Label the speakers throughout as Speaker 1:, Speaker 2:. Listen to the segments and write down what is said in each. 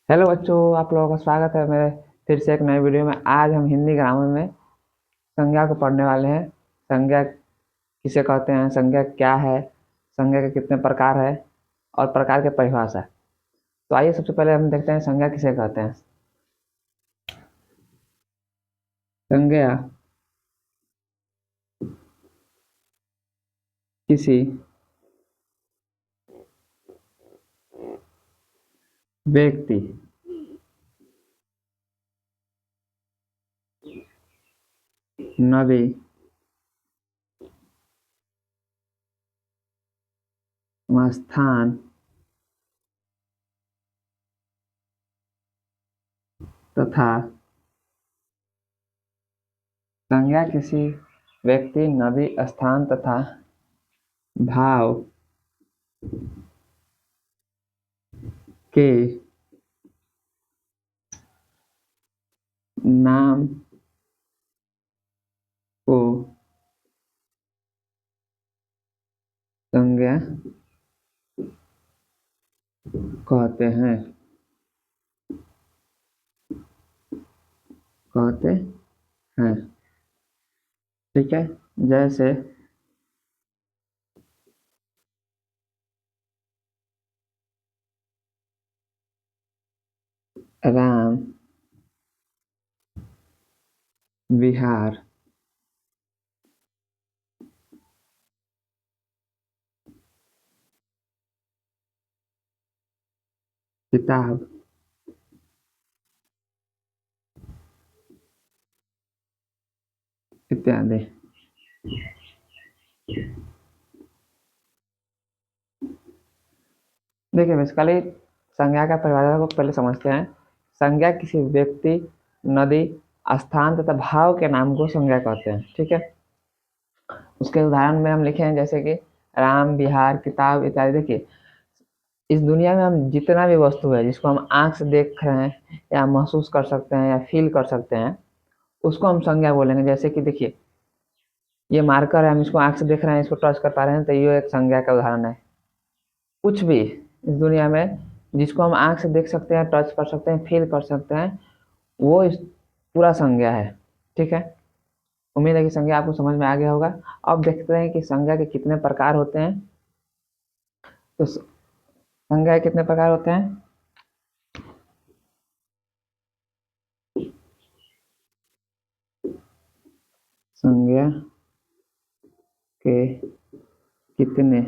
Speaker 1: Hello बच्चों, आप लोगों का स्वागत है मेरे फिर से एक नए वीडियो में। आज हम हिंदी ग्रामर में संज्ञा को पढ़ने वाले हैं। संज्ञा किसे कहते हैं, संज्ञा क्या है, संज्ञा के कितने प्रकार है और प्रकार के परिभाषा। तो आइए सबसे पहले हम देखते हैं संज्ञा किसे कहते हैं। संज्ञा किसी व्यक्ति, नदी, स्थान तथा संज्ञा किसी व्यक्ति, नदी, स्थान तथा भाव के नाम को संज्ञा कहते हैं कहते हैं ठीक है। जैसे राम विहार, किताब, इत्यादि। देखिए बेसिकली संज्ञा का परिभाषा को पहले समझते हैं। संज्ञा किसी व्यक्ति, नदी, स्थान तथा भाव के नाम को संज्ञा कहते हैं। ठीक है। उसके उदाहरण में हम लिखे हैं जैसे कि राम, बिहार, किताब इत्यादि। देखिए इस दुनिया में हम जितना भी वस्तु है जिसको हम आंख से देख रहे हैं या महसूस कर सकते हैं या फील कर सकते हैं, उसको हम संज्ञा बोलेंगे। जैसे कि देखिए ये मार्कर है, हम इसको आंख से देख रहे हैं, इसको टच कर पा रहे हैं, तो ये एक संज्ञा का उदाहरण है। कुछ भी इस दुनिया में जिसको हम आंख से देख सकते हैं, टच कर सकते हैं, फील कर सकते हैं, वो इस पूरा संज्ञा है। ठीक है। उम्मीद है कि संज्ञा आपको समझ में आ गया होगा। अब देखते हैं कि संज्ञा के कितने प्रकार होते हैं। तो संज्ञा के कितने प्रकार होते हैं। संज्ञा के कितने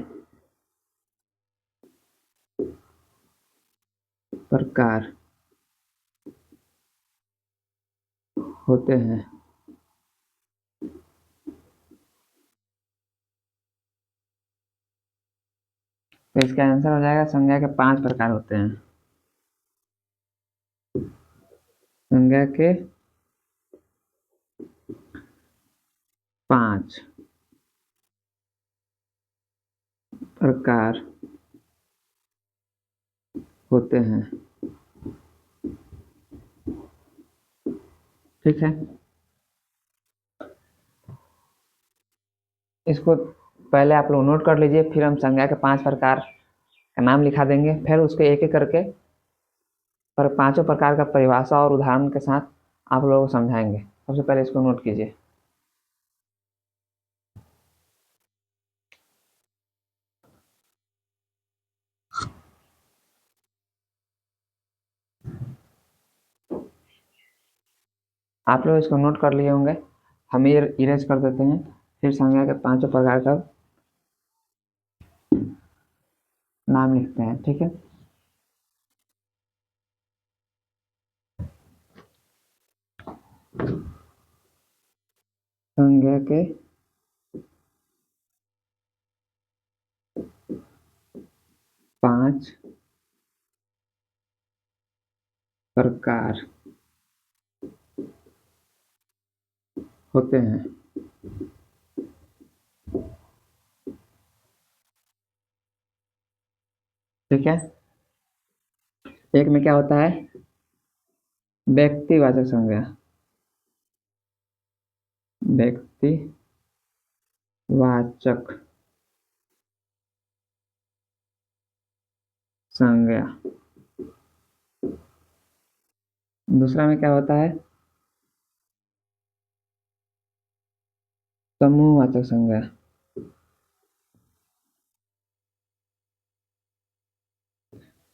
Speaker 1: प्रकार होते हैं। तो इसका आंसर हो जाएगा संज्ञा के 5 प्रकार होते हैं। संज्ञा के 5 प्रकार होते हैं। ठीक है। इसको पहले आप लोग नोट कर लीजिए, फिर हम संज्ञा के 5 प्रकार का नाम लिखा देंगे, फिर उसके एक एक करके पर पांचों प्रकार का परिभाषा और उदाहरण के साथ आप लोगों को समझाएंगे। सबसे पहले इसको नोट कीजिए। आप लोग इसको नोट कर लिए होंगे। हम ये इरेज कर देते हैं, फिर संज्ञा के पांचों प्रकार का नाम लिखते हैं। ठीक है। संज्ञा के 5 प्रकार होते हैं। ठीक है। एक में क्या होता है, व्यक्तिवाचक संज्ञा, व्यक्तिवाचक संज्ञा। दूसरा में क्या होता है, समूहवाचक संज्ञा।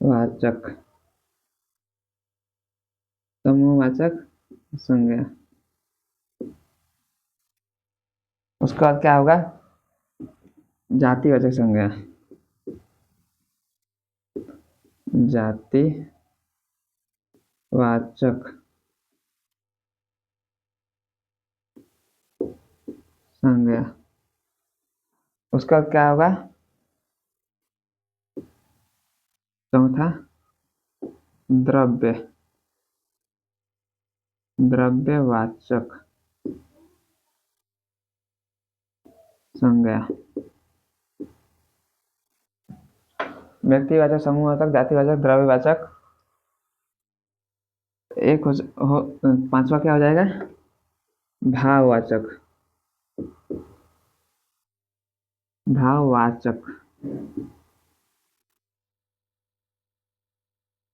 Speaker 1: वाचक, समूहवाचक संज्ञा। उसके बाद क्या होगा, जातिवाचक संज्ञा। जातिवाचक संज्ञा। उसका क्या होगा, चौथा द्रव्य, द्रव्यवाचक संज्ञा। व्यक्तिवाचक, समूहवाचक, जातिवाचक, द्रव्यवाचक। एक हो पांचवा क्या हो जाएगा, भाववाचक, भाववाचक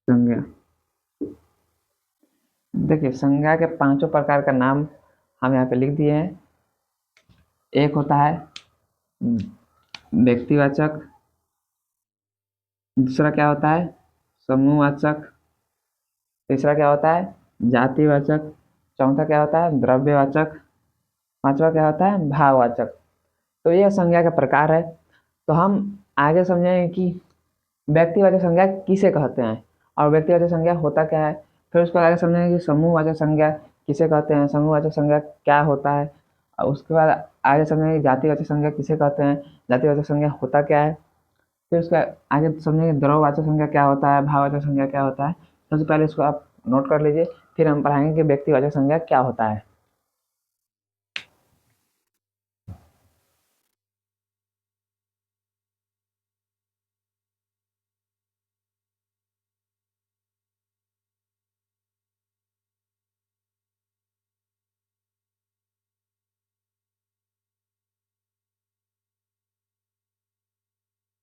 Speaker 1: संज्ञा। देखिए संज्ञा के पांचों प्रकार का नाम हम यहाँ पे लिख दिए हैं। एक होता है व्यक्तिवाचक, दूसरा क्या होता है समूहवाचक, तीसरा क्या होता है जातिवाचक, चौथा क्या होता है द्रव्यवाचक, पांचवा क्या होता है भाववाचक। तो ये संज्ञा का प्रकार है। तो हम आगे समझेंगे कि व्यक्तिवाचक संज्ञा किसे कहते हैं और व्यक्तिवाचक संज्ञा होता क्या है। फिर उसको आगे समझेंगे कि समूहवाचक संज्ञा किसे कहते हैं, समूहवाचक संज्ञा क्या होता है। और उसके बाद आगे समझेंगे कि जातिवाचक संज्ञा किसे कहते हैं, जातिवाचक संज्ञा होता क्या है। फिर उसका आगे समझेंगे द्रव्यवाचक संज्ञा क्या होता है, भाववाचक संज्ञा क्या होता है। सबसे पहले इसको आप नोट कर लीजिए, फिर हम पढ़ाएंगे कि व्यक्तिवाचक संज्ञा क्या होता है।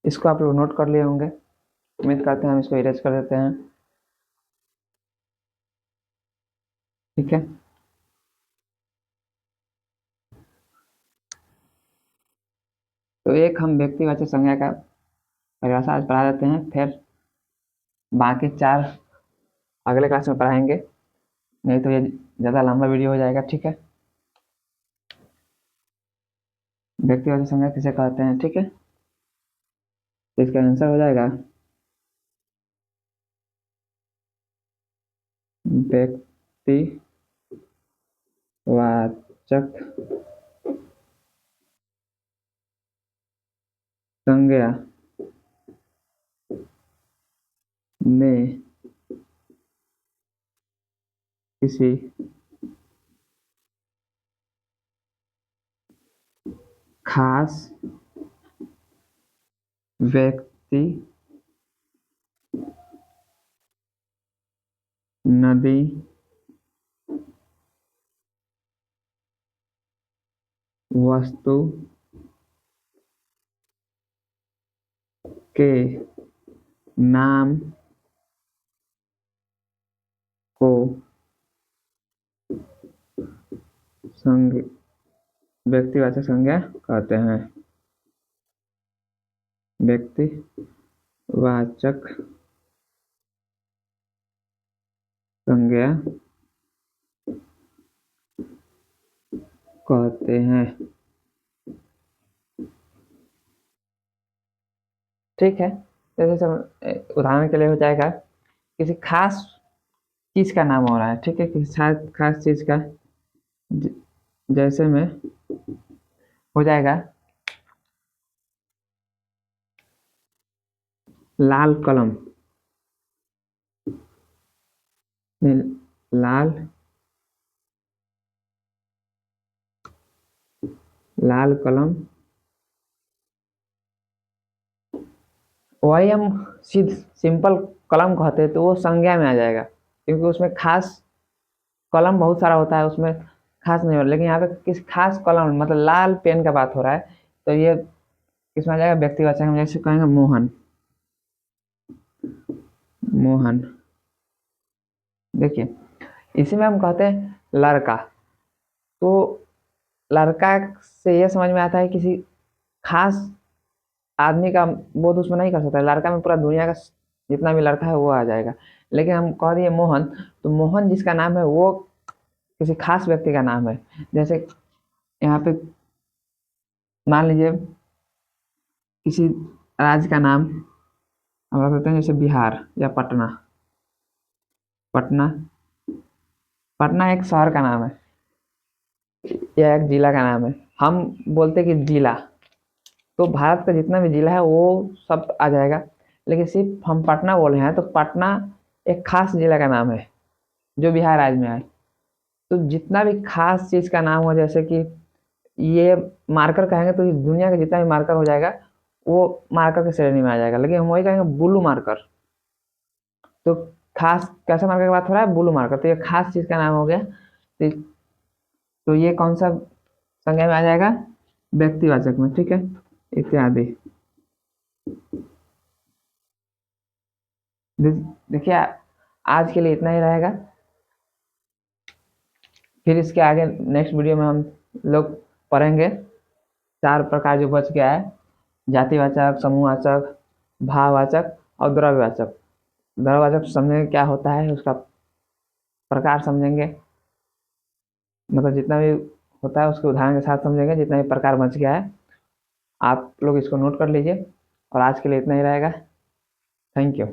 Speaker 1: इसको आप लोग नोट कर लिए होंगे, उम्मीद करते हैं। हम इसको इरेज कर देते हैं, ठीक है। तो एक हम व्यक्तिवाचक संज्ञा का परिभाषा आज पढ़ा देते हैं, फिर बाकी चार अगले क्लास में पढ़ाएंगे, नहीं तो ये ज़्यादा लंबा वीडियो हो जाएगा, ठीक है। व्यक्तिवाचक संज्ञा किसे कहते हैं, ठीक है। तो इसका आंसर हो जाएगा व्यक्तिवाचक संज्ञा में किसी खास व्यक्ति, नदी, वस्तु के नाम को व्यक्तिवाचक संज्ञा कहते हैं। व्यक्तिवाचक संज्ञा कहते हैं, ठीक है। जैसे उदाहरण के लिए हो जाएगा, किसी खास चीज का नाम हो रहा है, ठीक है, किसी खास चीज का। जैसे में हो जाएगा लाल कलम, लाल लाल कलम, वही हम सिंपल कलम कहते हैं तो वो संज्ञा में आ जाएगा, क्योंकि उसमें खास कलम बहुत सारा होता है, उसमें खास नहीं हो रहा। लेकिन यहाँ पे किस खास कलम मतलब लाल पेन का बात हो रहा है, तो ये किसमें आ जाएगा व्यक्तिवाचक। हम जैसे कहेंगे मोहन, मोहन। देखिए इसी में हम कहते हैं लड़का। तो लड़का से ये समझ में आता है किसी खास आदमी का बोध उसमें नहीं कर सकता। लड़का में पूरा दुनिया का जितना भी लड़का है वो आ जाएगा। लेकिन हम कह दिए मोहन, तो मोहन जिसका नाम है वो किसी खास व्यक्ति का नाम है। जैसे यहाँ पे मान लीजिए किसी राज्य का नाम हम रख देते हैं, जैसे बिहार या पटना। पटना, पटना एक शहर का नाम है या एक जिला का नाम है। हम बोलते हैं कि जिला, तो भारत का जितना भी जिला है वो सब आ जाएगा। लेकिन सिर्फ हम पटना बोल रहे हैं तो पटना एक खास जिला का नाम है जो बिहार राज्य में है। तो जितना भी खास चीज का नाम हो, जैसे कि ये मार्कर कहेंगे तो इस दुनिया का जितना भी मार्कर हो जाएगा वो मार्कर की श्रेणी में आ जाएगा। लेकिन हम वही कहेंगे ब्लू मार्कर, तो खास कैसा मार्कर की बात हो रहा है, ब्लू मार्कर, तो ये खास चीज का नाम हो गया। तो ये कौन सा संज्ञा में आ जाएगा, व्यक्तिवाचक में, ठीक है, इत्यादि। देखिए आज के लिए इतना ही रहेगा। फिर इसके आगे नेक्स्ट वीडियो में हम लोग पढ़ेंगे 4 प्रकार जो बच गया है, जातिवाचक, समूहवाचक, भाववाचक और द्रव्यवाचक। द्रव्यवाचक समझेंगे क्या होता है, उसका प्रकार समझेंगे, मतलब जितना भी होता है उसके उदाहरण के साथ समझेंगे, जितना भी प्रकार बच गया है। आप लोग इसको नोट कर लीजिए और आज के लिए इतना ही रहेगा। Thank you.